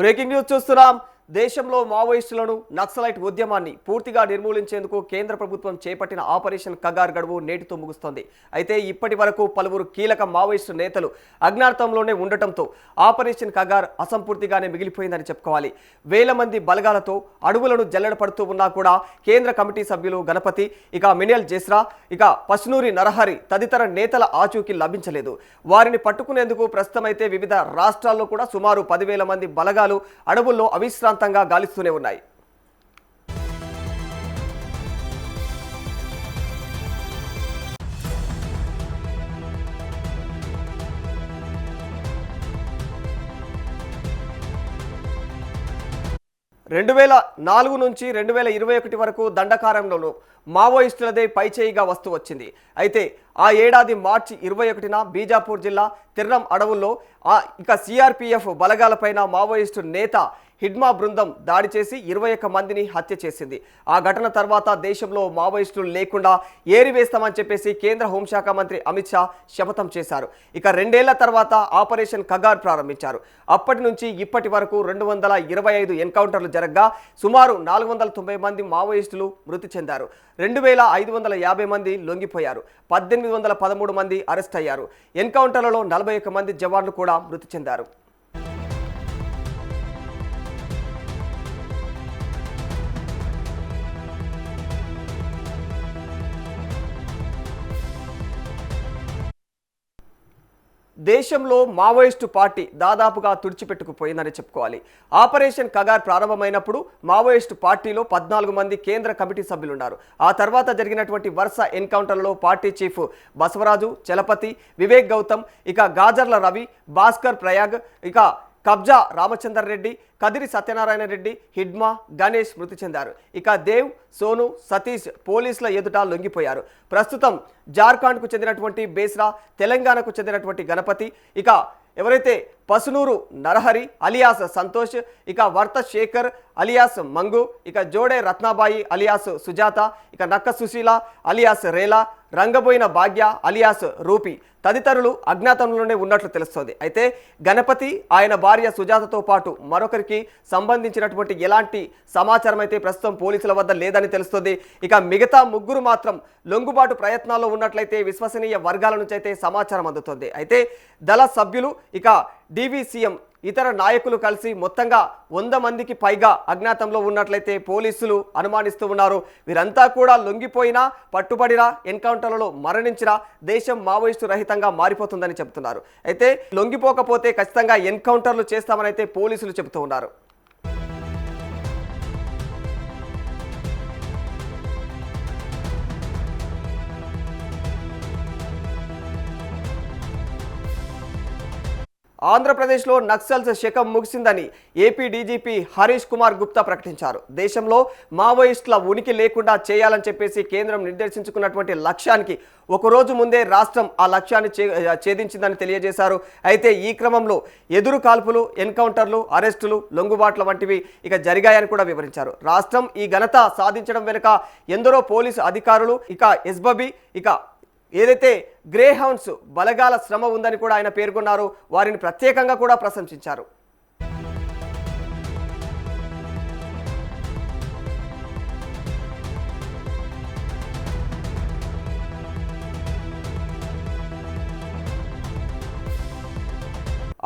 Breaking news చూస్తున్నాం. దేశంలో మావోయిస్టులను నక్సలైట్ ఉద్యమాన్ని పూర్తిగా నిర్మూలించేందుకు కేంద్ర ప్రభుత్వం చేపట్టిన ఆపరేషన్ కగార్ గడువు నేటితో ముగుస్తోంది. అయితే ఇప్పటి వరకు పలువురు కీలక మావోయిస్టు నేతలు అజ్ఞాతంలోనే ఉండటంతో ఆపరేషన్ కగార్ అసంపూర్తిగానే మిగిలిపోయిందని చెప్పుకోవాలి. వేల మంది బలగాలతో అడవులను జల్లెడపడుతూ ఉన్నా కూడా కేంద్ర కమిటీ సభ్యులు గణపతి, ఇక మినియల్ జెస్రా, ఇక పస్నూరి నరహరి తదితర నేతల ఆచూకీ లభించలేదు. వారిని పట్టుకునేందుకు ప్రస్తుతమైతే వివిధ రాష్ట్రాల్లో కూడా సుమారు 10,000 మంది బలగాలు అడవుల్లో అవిశ్రాంతంగా గాలిస్తూనే ఉన్నాయి. రెండు 2004 నుంచి 2021 వరకు దండకారంలోనూ మావోయిస్టులదే పైచేయిగా వస్తూ వచ్చింది. అయితే ఆ ఏడాది మార్చి 21న బీజాపూర్ జిల్లా తిర్రం అడవుల్లో ఇక సిఆర్పిఎఫ్ బలగాలపైన మావోయిస్టు నేత హిడ్మా బృందం దాడి చేసి 21 మందిని హత్య చేసింది. ఆ ఘటన తర్వాత దేశంలో మావోయిస్టులు లేకుండా ఏరివేస్తామని చెప్పేసి కేంద్ర హోంశాఖ మంత్రి అమిత్ షా శపథం చేశారు. ఇక 2 ఏళ్ల తర్వాత ఆపరేషన్ కగార్ ప్రారంభించారు. అప్పటి నుంచి ఇప్పటి వరకు 225 ఎన్కౌంటర్లు జరగగా సుమారు 490 మంది మావోయిస్టులు మృతి చెందారు. 2,550 మంది లొంగిపోయారు. 1,813 మంది అరెస్ట్ అయ్యారు. ఎన్కౌంటర్లలో 41 మంది జవాన్లు కూడా మృతి చెందారు. దేశంలో మావోయిస్టు పార్టీ దాదాపుగా తుడిచిపెట్టుకుపోయిందని చెప్పుకోవాలి. ఆపరేషన్ కగార్ ప్రారంభమైనప్పుడు మావోయిస్టు పార్టీలో 14 మంది కేంద్ర కమిటీ సభ్యులున్నారు. ఆ తర్వాత జరిగినటువంటి వరుస ఎన్కౌంటర్లలో పార్టీ చీఫ్ బసవరాజు, చలపతి, వివేక్ గౌతమ్, ఇక గాజర్ల రవి, భాస్కర్ ప్రయాగ్, ఇక కబ్జా రామచందర్ రెడ్డి, కదిరి సత్యనారాయణ రెడ్డి, హిడ్మా, గణేష్ మృతి చెందారు. ఇక దేవ్, సోను, సతీష్ పోలీసుల ఎదుట లొంగిపోయారు. ప్రస్తుతం జార్ఖండ్కు చెందినటువంటి బేస్రా, తెలంగాణకు చెందినటువంటి గణపతి, ఇక ఎవరైతే పసునూరు నరహరి అలియాస్ సంతోష్, ఇక వర్త శేఖర్ అలియాస్ మంగు, ఇక జోడే రత్నాబాయి అలియాస్ సుజాత, ఇక నక్క సుశీల అలియాస్ రేలా, రంగబోయిన భాగ్య అలియాస్ రూపి తదితరులు అజ్ఞాతంలోనే ఉన్నట్లు తెలుస్తోంది. అయితే గణపతి, ఆయన భార్య సుజాతతో పాటు మరొకరికి సంబంధించినటువంటి ఎలాంటి సమాచారం అయితే ప్రస్తుతం పోలీసుల వద్ద లేదని తెలుస్తోంది. ఇక మిగతా ముగ్గురు మాత్రం లొంగుబాటు ప్రయత్నాల్లో ఉన్నట్లయితే విశ్వసనీయ వర్గాల నుంచి అయితే సమాచారం అందుతోంది. అయితే దళ సభ్యులు, ఇక డీవీసీఎం, ఇతర నాయకులు కలిసి మొత్తంగా 100 మందికి పైగా అజ్ఞాతంలో ఉన్నట్లయితే పోలీసులు అనుమానిస్తూ ఉన్నారు. వీరంతా కూడా లొంగిపోయినా, పట్టుబడినా, ఎన్కౌంటర్లలో మరణించినా దేశం మావోయిస్టు రహితంగా మారిపోతుందని చెబుతున్నారు. అయితే లొంగిపోకపోతే ఖచ్చితంగా ఎన్కౌంటర్లు చేస్తామని అయితే పోలీసులు చెబుతూ ఉన్నారు. ఆంధ్రప్రదేశ్లో నక్సల్స్ శకం ముగిసిందని ఏపీ డీజీపీ హరీష్ కుమార్ గుప్తా ప్రకటించారు. దేశంలో మావోయిస్టుల ఉనికి లేకుండా చేయాలని చెప్పేసి కేంద్రం నిర్దేశించుకున్నటువంటి లక్ష్యానికి ఒకరోజు ముందే రాష్ట్రం ఆ లక్ష్యాన్ని ఛేదించిందని తెలియజేశారు. అయితే ఈ క్రమంలో ఎదురు కాల్పులు, ఎన్కౌంటర్లు, అరెస్టులు, లొంగుబాట్ల వంటివి ఇక జరిగాయని కూడా వివరించారు. రాష్ట్రం ఈ ఘనత సాధించడం వెనుక ఎందరో పోలీసు అధికారులు, ఇక ఎస్బబి, ఇక ఏదైతే గ్రే హౌండ్స్ బలగాల శ్రమ ఉందని కూడా ఆయన పేర్కొన్నారు. వారిని ప్రత్యేకంగా కూడా ప్రశంసించారు.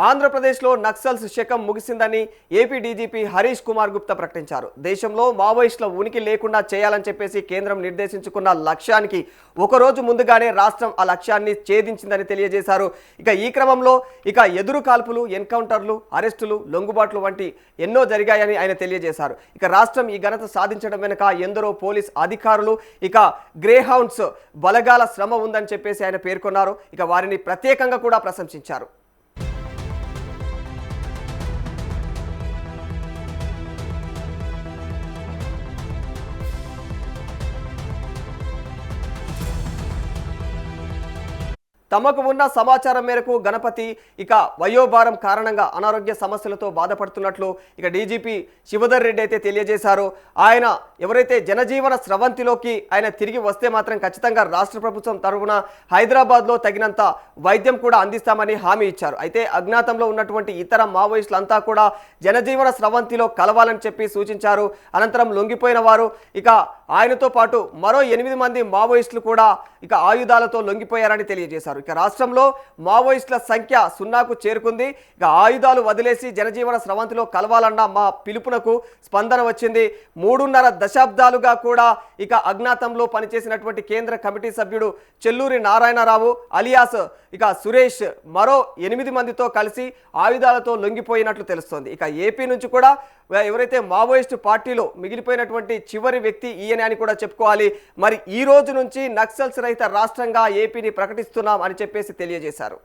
ఆంధ్రప్రదేశ్లో నక్సల్స్ శకం ముగిసిందని ఏపీ డీజీపీ హరీష్ కుమార్ గుప్తా ప్రకటించారు. దేశంలో మావోయిస్టుల ఉనికి లేకుండా చేయాలని చెప్పేసి కేంద్రం నిర్దేశించుకున్న లక్ష్యానికి ఒకరోజు ముందుగానే రాష్ట్రం ఆ లక్ష్యాన్ని ఛేదించిందని తెలియజేశారు. ఇక ఈ క్రమంలో ఇక ఎదురు కాల్పులు, ఎన్కౌంటర్లు, అరెస్టులు, లొంగుబాట్లు వంటి ఎన్నో జరిగాయని ఆయన తెలియజేశారు. ఇక రాష్ట్రం ఈ ఘనత సాధించడం వెనుక ఎందరో పోలీస్ అధికారులు, ఇక గ్రే హౌండ్స్ బలగాల శ్రమ ఉందని చెప్పేసి ఆయన పేర్కొన్నారు. ఇక వారిని ప్రత్యేకంగా కూడా ప్రశంసించారు. తమకు ఉన్న సమాచారం మేరకు గణపతి ఇక వయోభారం కారణంగా అనారోగ్య సమస్యలతో బాధపడుతున్నట్లు ఇక డీజీపీ శివధర్ రెడ్డి అయితే తెలియజేశారు. ఆయన ఎవరైతే జనజీవన స్రవంతిలోకి ఆయన తిరిగి వస్తే మాత్రం ఖచ్చితంగా రాష్ట్ర ప్రభుత్వం తరఫున హైదరాబాద్లో తగినంత వైద్యం కూడా అందిస్తామని హామీ ఇచ్చారు. అయితే అజ్ఞాతంలో ఉన్నటువంటి ఇతర మావోయిస్టులంతా కూడా జనజీవన స్రవంతిలో కలవాలని చెప్పి సూచించారు. అనంతరం లొంగిపోయిన వారు ఇక ఆయనతో పాటు మరో 8 మంది మావోయిస్టులు కూడా ఇక ఆయుధాలతో లొంగిపోయారని తెలియజేశారు. ఇక రాష్ట్రంలో మావోయిస్టుల సంఖ్య 0కు చేరుకుంది. ఇక ఆయుధాలు వదిలేసి జనజీవన స్రవంతిలో కలవాలన్న మా పిలుపునకు స్పందన వచ్చింది. 3.5 దశాబ్దాలుగా కూడా ఇక అజ్ఞాతంలో పనిచేసినటువంటి కేంద్ర కమిటీ సభ్యుడు చెల్లూరి నారాయణరావు అలియాస్ ఇక సురేష్ మరో 8 మందితో కలిసి ఆయుధాలతో లొంగిపోయినట్లు తెలుస్తోంది. ఇక ఏపీ నుంచి కూడా ఎవరైతే మావోయిస్టు పార్టీలో మిగిలిపోయినటువంటి చివరి వ్యక్తి ఈయన అని కూడా చెప్పుకోవాలి. మరి ఈ రోజు నుంచి నక్సల్స్ రహిత రాష్ట్రంగా ఏపీని ప్రకటిస్తున్నాం అని చెప్పేసి తెలియజేశారు.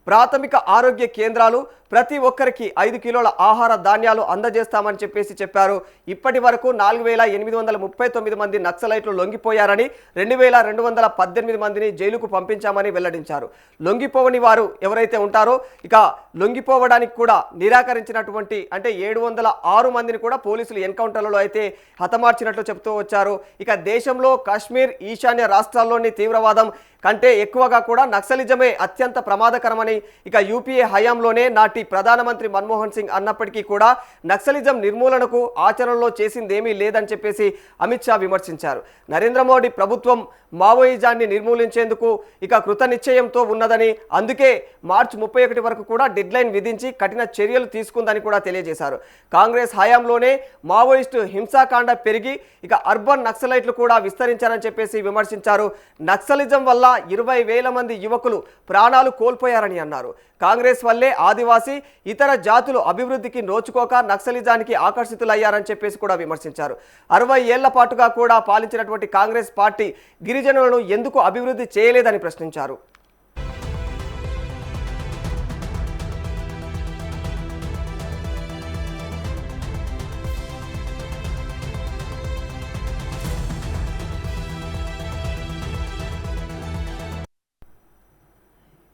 ప్రాథమిక ఆరోగ్య కేంద్రాలు ప్రతి ఒక్కరికి 5 కిలోల ఆహార ధాన్యాలు అందజేస్తామని చెప్పారు. ఇప్పటి వరకు 4839 మంది నక్సలైట్లు లొంగిపోయారని 2218 మందిని జైలుకు పంపించామని వెల్లడించారు. లొంగిపోవని వారు ఎవరైతే ఉంటారో ఇక లొంగిపోవడానికి కూడా నిరాకరించినటువంటి అంటే 706 మందిని కూడా పోలీసులు ఎన్కౌంటర్లలో అయితే హతమార్చినట్లు చెబుతూ వచ్చారు. ఇక దేశంలో కాశ్మీర్ ఈశాన్య రాష్ట్రాల్లోని తీవ్రవాదం కంటే ఎక్కువగా కూడా నక్సలిజమే అత్యంత ప్రమాదకరమని ఇక యూపీఏ హయాంలోనే నాటి ప్రధానమంత్రి మన్మోహన్ సింగ్ అన్నప్పటికీ కూడా నక్సలిజం నిర్మూలనకు ఆచరణలో చేసిందేమీ లేదని చెప్పేసి అమిత్ షా విమర్శించారు. నరేంద్ర మోడీ ప్రభుత్వం మావోయిజాన్ని నిర్మూలించేందుకు ఇక కృతనిశ్చయంతో ఉన్నదని, అందుకే మార్చి 31 వరకు కూడా డెడ్లైన్ విధించి కఠిన చర్యలు తీసుకుందని కూడా తెలియజేశారు. కాంగ్రెస్ హయాంలోనే మావోయిస్టు హింసాకాండ పెరిగి ఇక అర్బన్ నక్సలైట్లు కూడా విస్తరించారని చెప్పేసి విమర్శించారు. నక్సలిజం వల్ల 20,000 మంది యువకులు ప్రాణాలు కోల్పోయారని అన్నారు. కాంగ్రెస్ వల్లే ఆదివాసీ ఇతర జాతులు అభివృద్ధికి నోచుకోక నక్సలిజానికి ఆకర్షితులయ్యారని చెప్పేసి కూడా విమర్శించారు. 60 ఏళ్ల పాటుగా కూడా పాలించినటువంటి కాంగ్రెస్ పార్టీ గిరిజనులను ఎందుకు అభివృద్ధి చేయలేదని ప్రశ్నించారు.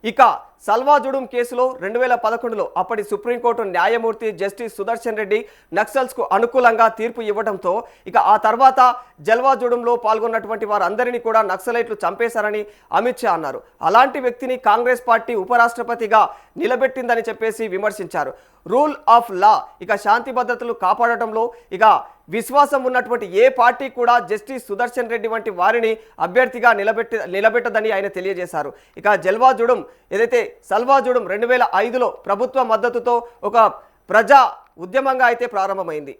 ఇక సల్వాజుడుం కేసులో 2011లో అప్పటి సుప్రీంకోర్టు న్యాయమూర్తి జస్టిస్ సుదర్శన్ రెడ్డి నక్సల్స్కు అనుకూలంగా తీర్పు ఇవ్వడంతో ఇక ఆ తర్వాత జల్వాజుడంలో పాల్గొన్నటువంటి వారందరినీ కూడా నక్సలైట్లు చంపేశారని అమిత్ షా అన్నారు. అలాంటి వ్యక్తిని కాంగ్రెస్ పార్టీ ఉపరాష్ట్రపతిగా నిలబెట్టిందని చెప్పేసి విమర్శించారు. రూల్ ఆఫ్ లా ఇక శాంతి భద్రతలు కాపాడటంలో ఇక విశ్వాసం ఉన్నటువంటి ఏ పార్టీ కూడా జస్టిస్ సుదర్శన్ రెడ్డి వంటి వారిని అభ్యర్థిగా నిలబెట్టదని ఆయన తెలియజేశారు. ఇక జల్వాజుడం ఏదైతే సల్వాజుడం 2005లో ప్రభుత్వ మద్దతుతో ఒక ప్రజా ఉద్యమంగా అయితే ప్రారంభమైంది.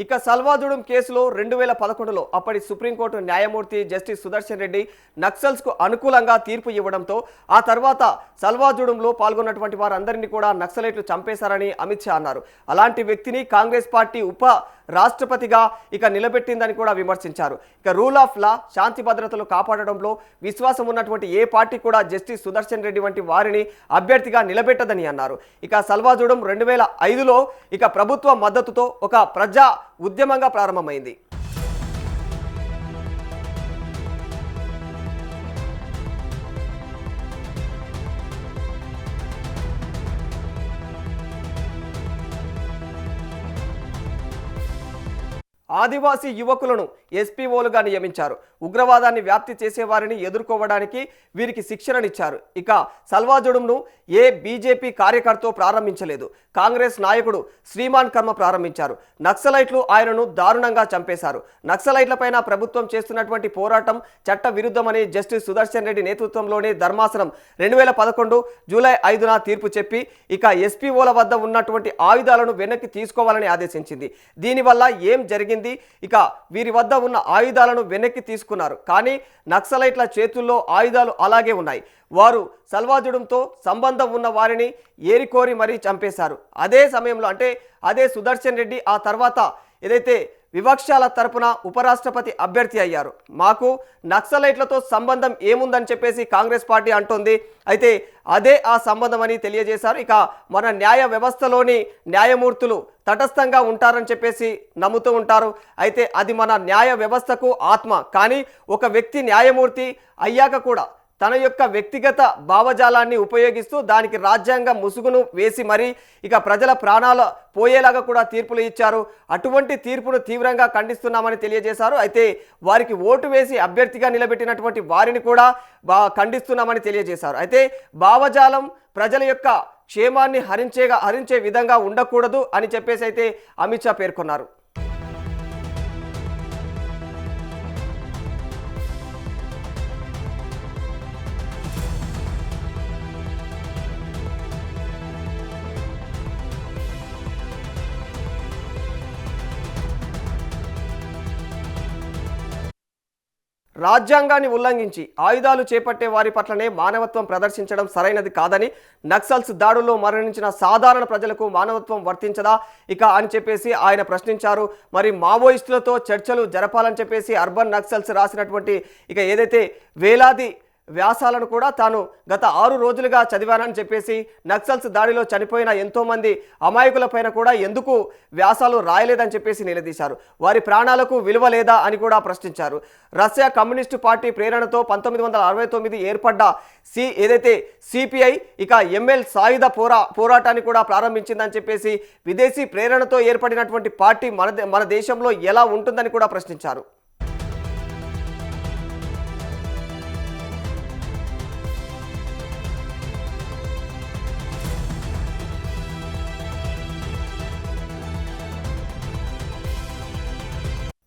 ఇక సల్వాజుడం కేసులో 2011లో అప్పటి సుప్రీంకోర్టు న్యాయమూర్తి జస్టిస్ సుదర్శన్ రెడ్డి నక్సల్స్కు అనుకూలంగా తీర్పు ఇవ్వడంతో ఆ తర్వాత సల్వాజుడంలో పాల్గొన్నటువంటి వారందరినీ కూడా నక్సలైట్లు చంపేశారని అమిత్ షా అన్నారు. అలాంటి వ్యక్తిని కాంగ్రెస్ పార్టీ రాష్ట్రపతిగా ఇక నిలబెట్టిందని కూడా విమర్శించారు. ఇక రూల్ ఆఫ్ లా శాంతి భద్రతలు కాపాడడంలో విశ్వాసం ఉన్నటువంటి ఏ పార్టీ కూడా జస్టిస్ సుదర్శన్ రెడ్డి వంటి వారిని అభ్యర్థిగా నిలబెట్టదని అన్నారు. ఇక సల్వాజుడం 2005లో ఇక ప్రభుత్వ మద్దతుతో ఒక ప్రజా ఉద్యమంగా ప్రారంభమైంది. ఆదివాసీ యువకులను ఎస్పీఓలుగా నియమించారు. ఉగ్రవాదాన్ని వ్యాప్తి చేసేవారిని ఎదుర్కోవడానికి వీరికి శిక్షణనిచ్చారు. ఇక సల్వాజుడంను ఏ బీజేపీ కార్యకర్త ప్రారంభించలేదు, కాంగ్రెస్ నాయకుడు శ్రీమాన్ కర్మ ప్రారంభించారు. నక్సలైట్లు ఆయనను దారుణంగా చంపేశారు. నక్సలైట్లపైన ప్రభుత్వం చేస్తున్నటువంటి పోరాటం చట్ట విరుద్ధమని జస్టిస్ సుదర్శన్ రెడ్డి నేతృత్వంలోని ధర్మాసనం 2011 జూలై 5న తీర్పు చెప్పి ఇక ఎస్పీఓల వద్ద ఉన్నటువంటి ఆయుధాలను వెనక్కి తీసుకోవాలని ఆదేశించింది. దీనివల్ల ఏం జరిగింది జరిగింది. ఇక వీరి వద్ద ఉన్న ఆయుధాలను వెనక్కి తీసుకున్నారు. కానీ నక్సలైట్ల చేతుల్లో ఆయుధాలు అలాగే ఉన్నాయి. వారు సల్వాజుడంతో సంబంధం ఉన్న వారిని ఏరికోరి మరీ చంపేశారు. అదే సమయంలో అంటే అదే సుదర్శన్ రెడ్డి ఆ తర్వాత ఏదైతే వివక్షాల తరపున ఉపరాష్ట్రపతి అభ్యర్థి అయ్యారు. మాకు నక్సలైట్లతో సంబంధం ఏముందని చెప్పేసి కాంగ్రెస్ పార్టీ అంటోంది. అయితే అదే ఆ సంబంధం అని తెలియజేశారు. ఇక మన న్యాయ వ్యవస్థలోని న్యాయమూర్తులు తటస్థంగా ఉంటారని చెప్పేసి నమ్ముతూ ఉంటారు. అయితే అది మన న్యాయ వ్యవస్థకు ఆత్మ. కానీ ఒక వ్యక్తి న్యాయమూర్తి అయ్యాక కూడా తన యొక్క వ్యక్తిగత భావజాలాన్ని ఉపయోగిస్తూ దానికి రాజ్యాంగ ముసుగును వేసి మరీ ఇక ప్రజల ప్రాణాలు పోయేలాగా కూడా తీర్పులు ఇచ్చారు. అటువంటి తీర్పును తీవ్రంగా ఖండిస్తున్నామని తెలియజేశారు. అయితే వారికి ఓటు వేసి అభ్యర్థిగా నిలబెట్టినటువంటి వారిని కూడా ఖండిస్తున్నామని తెలియజేశారు. అయితే భావజాలం ప్రజల యొక్క క్షేమాన్ని హరించే విధంగా ఉండకూడదు అని చెప్పేసి అయితే అమిత్ షా పేర్కొన్నారు. రాజ్యాంగాన్ని ఉల్లంఘించి ఆయుధాలు చేపట్టే వారి పట్లనే మానవత్వం ప్రదర్శించడం సరైనది కాదని, నక్సల్స్ దాడుల్లో మరణించిన సాధారణ ప్రజలకు మానవత్వం వర్తించదా ఇక అని చెప్పేసి ఆయన ప్రశ్నించారు. మరి మావోయిస్టులతో చర్చలు జరపాలని చెప్పేసి అర్బన్ నక్సల్స్ రాసినటువంటి ఇక ఏదైతే వేలాది వ్యాసాలను కూడా తాను గత 6 రోజులుగా చదివానని చెప్పేసి, నక్సల్స్ దాడిలో చనిపోయిన ఎంతోమంది అమాయకులపైన కూడా ఎందుకు వ్యాసాలు రాయలేదని చెప్పేసి నిలదీశారు. వారి ప్రాణాలకు విలువ లేదా అని కూడా ప్రశ్నించారు. రష్యా కమ్యూనిస్టు పార్టీ ప్రేరణతో 1969 ఏర్పడ్డ ఏదైతే సిపిఐ ఇక ఎంఎల్ సాయుధ పోరాటాన్ని కూడా ప్రారంభించిందని చెప్పేసి, విదేశీ ప్రేరణతో ఏర్పడినటువంటి పార్టీ మన దేశంలో ఎలా ఉంటుందని కూడా ప్రశ్నించారు.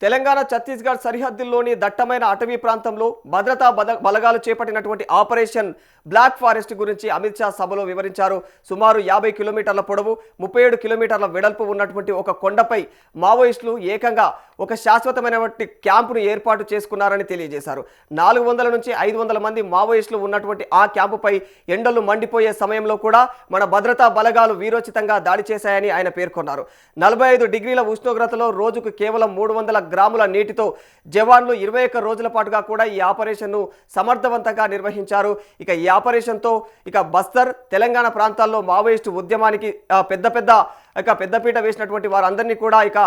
తెలంగాణ ఛత్తీస్గఢ్ సరిహద్దుల్లోని దట్టమైన అటవీ ప్రాంతంలో భద్రతా బలగాలు చేపట్టినటువంటి ఆపరేషన్ బ్లాక్ ఫారెస్ట్ గురించి అమిత్ షా సభలో వివరించారు. సుమారు 50 కిలోమీటర్ల పొడవు 37 కిలోమీటర్ల వెడల్పు ఉన్నటువంటి ఒక కొండపై మావోయిస్టులు ఏకంగా ఒక శాశ్వతమైనటువంటి క్యాంపును ఏర్పాటు చేసుకున్నారని తెలియజేశారు. 400 నుంచి 500 మంది మావోయిస్టులు ఉన్నటువంటి ఆ క్యాంపుపై ఎండలు మండిపోయే సమయంలో కూడా మన భద్రతా బలగాలు వీరోచితంగా దాడి చేశాయని ఆయన పేర్కొన్నారు. 45 డిగ్రీల ఉష్ణోగ్రతలో రోజుకు కేవలం 300 గ్రాముల నీటితో జవాన్లు 21 రోజుల పాటుగా కూడా ఈ ఆపరేషన్ను సమర్థవంతంగా నిర్వహించారు. ఇక ఈ ఆపరేషన్తో ఇక బస్తర్ తెలంగాణ ప్రాంతాల్లో మావోయిస్టు ఉద్యమానికి పెద్దపీట వేసినటువంటి వారందరినీ కూడా ఇక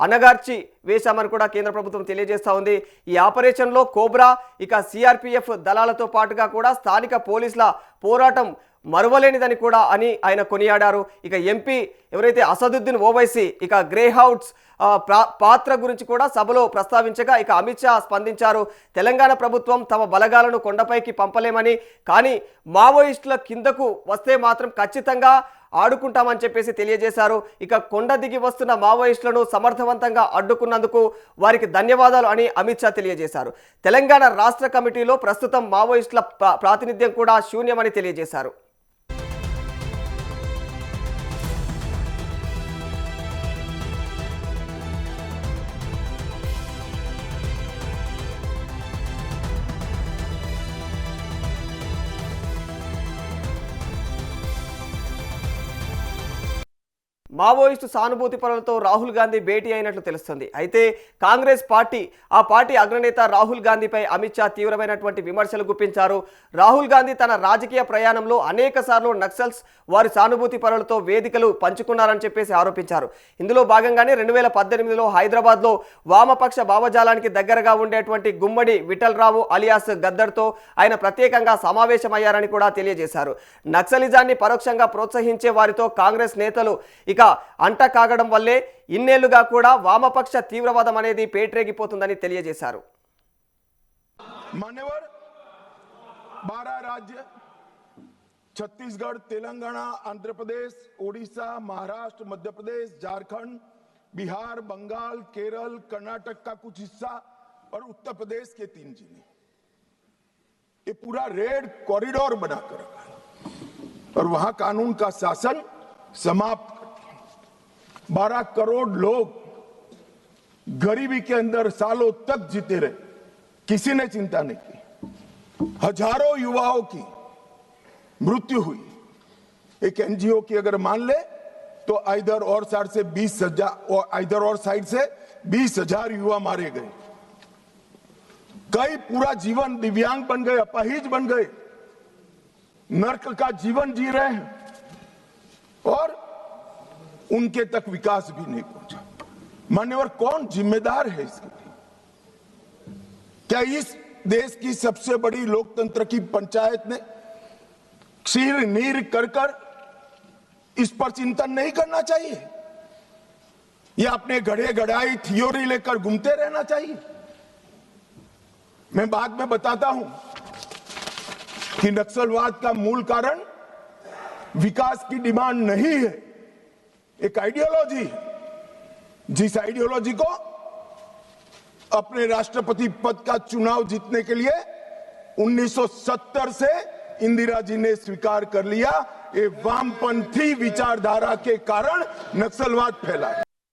అనగార్చి వేశామని కూడా కేంద్ర ప్రభుత్వం తెలియజేస్తా ఉంది. ఈ ఆపరేషన్లో కోబ్రా ఇక సిఆర్పిఎఫ్ దళాలతో పాటుగా కూడా స్థానిక పోలీసుల పోరాటం మరువలేనిదని కూడా అని ఆయన కొనియాడారు. ఇక ఎంపీ ఎవరైతే అసదుద్దీన్ ఓవైసీ ఇక గ్రేహౌట్స్ పాత్ర గురించి కూడా సభలో ప్రస్తావించగా ఇక అమిత్ షా స్పందించారు. తెలంగాణ ప్రభుత్వం తమ బలగాలను కొండపైకి పంపలేమని, కానీ మావోయిస్టుల కిందకు వస్తే మాత్రం ఖచ్చితంగా ఆడుకుంటామని చెప్పేసి తెలియజేశారు. ఇక కొండ దిగి వస్తున్న మావోయిస్టులను సమర్థవంతంగా అడ్డుకున్నందుకు వారికి ధన్యవాదాలు అని అమిత్ షా తెలియజేశారు. తెలంగాణ రాష్ట్ర కమిటీలో ప్రస్తుతం మావోయిస్టుల ప్రాతినిధ్యం కూడా శూన్యమని తెలియజేశారు. మావోయిస్టు సానుభూతి పరులతో రాహుల్ గాంధీ భేటీ అయినట్లు తెలుస్తుంది. అయితే కాంగ్రెస్ పార్టీ అగ్రనేత రాహుల్ గాంధీపై అమిత్ షా తీవ్రమైనటువంటి విమర్శలు గుప్పించారు. రాహుల్ గాంధీ తన రాజకీయ ప్రయాణంలో అనేక సార్లు నక్సల్స్ వారి సానుభూతి పరులతో వేదికలు పంచుకున్నారని చెప్పేసి ఆరోపించారు. ఇందులో భాగంగానే 2018లో హైదరాబాద్లో వామపక్ష భావజాలానికి దగ్గరగా ఉండేటువంటి గుమ్మడి విఠలరావు అలియాస్ గద్దర్తో ఆయన ప్రత్యేకంగా సమావేశమయ్యారని కూడా తెలియజేశారు. నక్సలిజాన్ని పరోక్షంగా ప్రోత్సహించే వారితో కాంగ్రెస్ నేతలు ఇక అంట కాగడం వల్లే ఇన్నేళ్లుగా కూడా వామపక్ష తీవ్రవాదం అనేది పేట్రేగిపోతుందని తెలియజేశారు. मान्यवर 12 राज्य छत्तीसगढ़, तेलंगाना, आंध्र प्रदेश, ओडिशा, महाराष्ट्र, मध्य प्रदेश, झारखंड, बिहार, बंगाल, केरल, कर्नाटक का कुछ हिस्सा और उत्तर प्रदेश के 3 जिले, ये पूरा रेड कॉरिडोर बनाकर रखा और वहां कानून का शासन समाप्त 12 करोड़ लोग गरीबी के अंदर सालों तक जीते रहे, किसी ने चिंता नहीं की। हजारों युवाओं की मृत्यु हुई। एक एनजीओ की अगर मान ले तो इधर और साइड से 20,000 और इधर और साइड से 20,000 युवा मारे गए। कई पूरा जीवन दिव्यांग बन गए, अपाहिज बन गए, नर्क का जीवन जी रहे हैं और उनके तक विकास भी नहीं पहुंचा। मान्यवर, कौन जिम्मेदार है इसके लिए? क्या इस देश की सबसे बड़ी लोकतंत्र की पंचायत ने क्षीर नीर कर इस पर चिंतन नहीं करना चाहिए? या अपने गढ़े गढ़ाई थियोरी लेकर घूमते रहना चाहिए? मैं बाद में बताता हूं कि नक्सलवाद का मूल कारण विकास की डिमांड नहीं है, एक आइडियोलॉजी है। जिस आइडियोलॉजी को अपने राष्ट्रपति पद का चुनाव जीतने के लिए 1970 से इंदिरा जी ने स्वीकार कर लिया, ये वामपंथी विचारधारा के कारण नक्सलवाद फैला।